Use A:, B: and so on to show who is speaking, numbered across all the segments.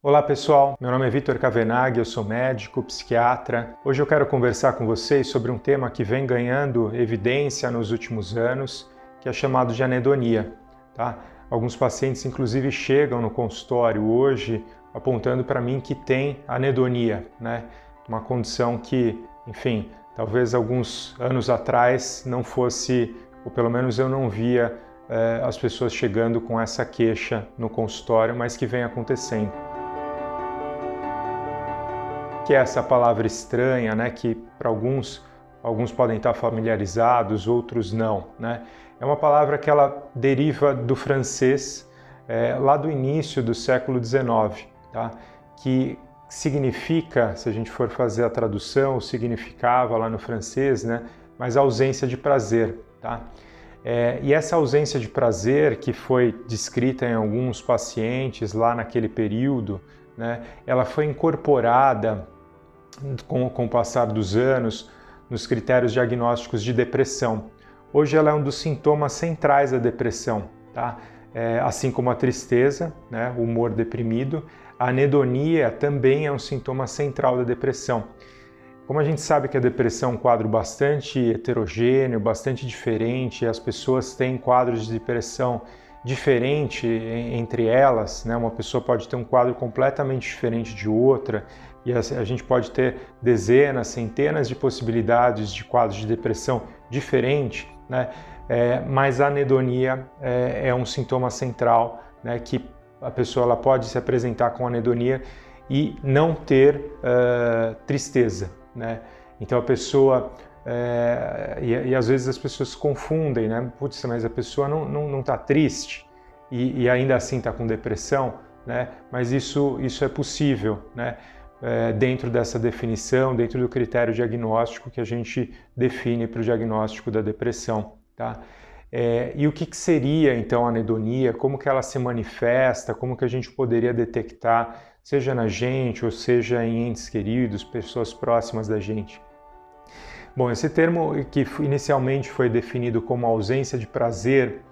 A: Olá pessoal, meu nome é Vitor Cavenaghi, eu sou médico, psiquiatra. Hoje eu quero conversar com vocês sobre um tema que vem ganhando evidência nos últimos anos, que é chamado de anedonia. Tá? Alguns pacientes inclusive chegam no consultório hoje apontando para mim que tem anedonia, né? Uma condição que, enfim, talvez alguns anos atrás não fosse, ou pelo menos eu não via as pessoas chegando com essa queixa no consultório, mas que vem acontecendo. Que é essa palavra estranha, né, que para alguns podem estar familiarizados, outros não, né? É uma palavra que ela deriva do francês lá do início do século XIX, tá? Que significa, se a gente for fazer a tradução, significava lá no francês, né, mas ausência de prazer, tá? E essa ausência de prazer que foi descrita em alguns pacientes lá naquele período, né, ela foi incorporada com o passar dos anos nos critérios diagnósticos de depressão. Hoje ela é um dos sintomas centrais da depressão, tá? Assim como a tristeza, né, o humor deprimido, a anedonia também é um sintoma central da depressão. Como a gente sabe que a depressão é um quadro bastante heterogêneo, bastante diferente, as pessoas têm quadros de depressão diferente entre elas, né? Uma pessoa pode ter um quadro completamente diferente de outra e a gente pode ter dezenas, centenas de possibilidades de quadros de depressão diferente, né? Mas a anedonia é um sintoma central, né? Que a pessoa ela pode se apresentar com anedonia e não ter tristeza, né? Então a pessoa e às vezes as pessoas confundem, né? Putz, mas a pessoa não está triste e ainda assim está com depressão, né? Mas isso é possível, né? Dentro dessa definição, dentro do critério diagnóstico que a gente define para o diagnóstico da depressão, tá? E o que seria então a anedonia? Como que ela se manifesta? Como que a gente poderia detectar, seja na gente ou seja em entes queridos, pessoas próximas da gente? Bom, esse termo que inicialmente foi definido como ausência de prazer,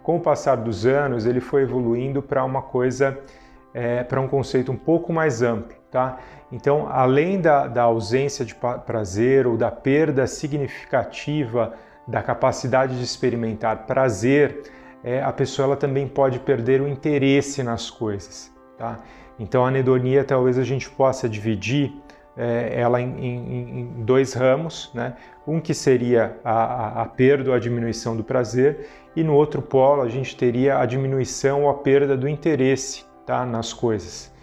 A: com o passar dos anos ele foi evoluindo para uma coisa, para um conceito um pouco mais amplo, tá? Então, além da ausência de prazer ou da perda significativa da capacidade de experimentar prazer, a pessoa ela também pode perder o interesse nas coisas, tá? Então, a anedonia talvez a gente possa dividir ela em dois ramos, né? Um que seria a perda ou a diminuição do prazer e no outro polo a gente teria a diminuição ou a perda do interesse, tá, nas coisas.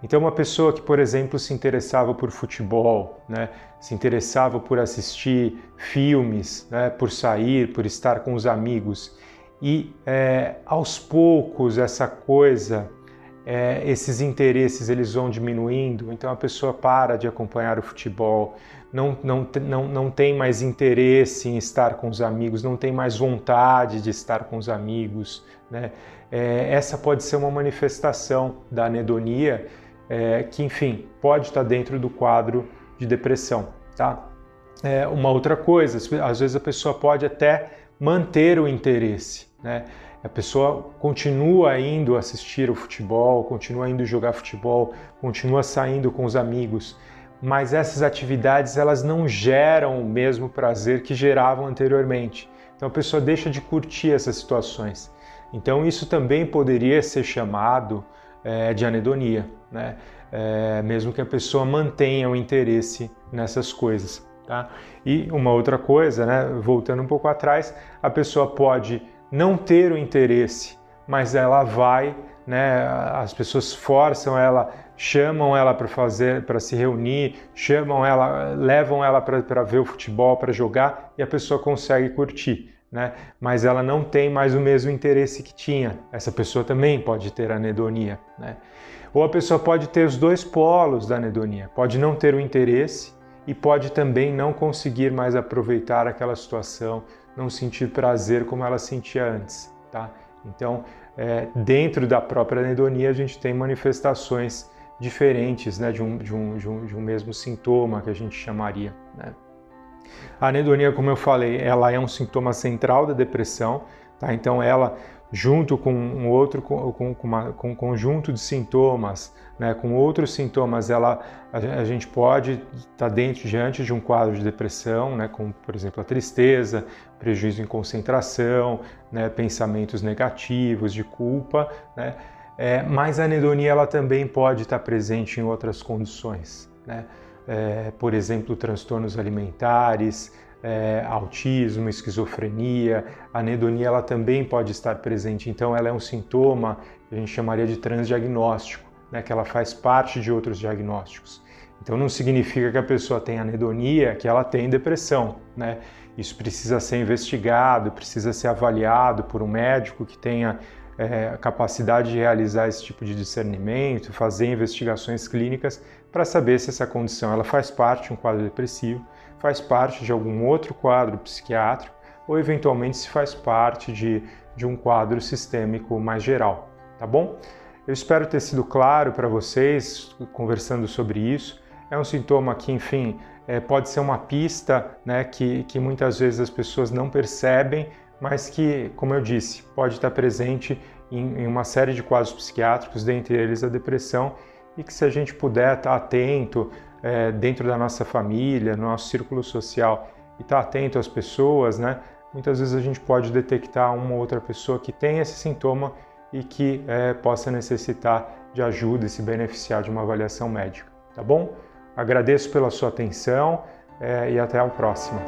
A: Então uma pessoa que, por exemplo, se interessava por futebol, né, se interessava por assistir filmes, né, por sair, por estar com os amigos e aos poucos essa coisa, esses interesses eles vão diminuindo, então a pessoa para de acompanhar o futebol, não tem mais interesse em estar com os amigos, não tem mais vontade de estar com os amigos, né? Essa pode ser uma manifestação da anedonia que, enfim, pode estar dentro do quadro de depressão, tá? Uma outra coisa, às vezes a pessoa pode até manter o interesse, né? A pessoa continua indo assistir o futebol, continua indo jogar futebol, continua saindo com os amigos, mas essas atividades elas não geram o mesmo prazer que geravam anteriormente. Então a pessoa deixa de curtir essas situações. Então isso também poderia ser chamado de anedonia, né? Mesmo que a pessoa mantenha o interesse nessas coisas, tá? E uma outra coisa, né? Voltando um pouco atrás, a pessoa pode não ter o interesse, mas ela vai, né? As pessoas forçam ela, chamam ela para se reunir, levam ela para ver o futebol, para jogar, e a pessoa consegue curtir, né? Mas ela não tem mais o mesmo interesse que tinha. Essa pessoa também pode ter anedonia, né? Ou a pessoa pode ter os dois polos da anedonia, pode não ter o interesse e pode também não conseguir mais aproveitar aquela situação, não sentir prazer como ela sentia antes, tá? Então, dentro da própria anedonia a gente tem manifestações diferentes, né, de um mesmo sintoma que a gente chamaria, né? A anedonia, como eu falei, ela é um sintoma central da depressão, tá? Então ela junto com um conjunto de sintomas, né, com outros sintomas, a gente pode estar diante de um quadro de depressão, né, como por exemplo a tristeza, prejuízo em concentração, né, pensamentos negativos, de culpa, né, mas a anedonia ela também pode estar presente em outras condições, né, por exemplo, transtornos alimentares, autismo, esquizofrenia. A anedonia ela também pode estar presente, então ela é um sintoma que a gente chamaria de transdiagnóstico, né, que ela faz parte de outros diagnósticos. Então não significa que a pessoa tem anedonia, que ela tem depressão, né? Isso precisa ser investigado, precisa ser avaliado por um médico que tenha a capacidade de realizar esse tipo de discernimento, fazer investigações clínicas para saber se essa condição ela faz parte de um quadro depressivo, faz parte de algum outro quadro psiquiátrico ou eventualmente se faz parte de um quadro sistêmico mais geral, tá bom? Eu espero ter sido claro para vocês conversando sobre isso. É um sintoma que, enfim, pode ser uma pista, né, que muitas vezes as pessoas não percebem, mas que, como eu disse, pode estar presente em uma série de quadros psiquiátricos, dentre eles a depressão, e que se a gente puder estar atento dentro da nossa família, no nosso círculo social, e estar atento às pessoas, né, muitas vezes a gente pode detectar uma ou outra pessoa que tem esse sintoma e que possa necessitar de ajuda e se beneficiar de uma avaliação médica, tá bom? Agradeço pela sua atenção e até a próxima.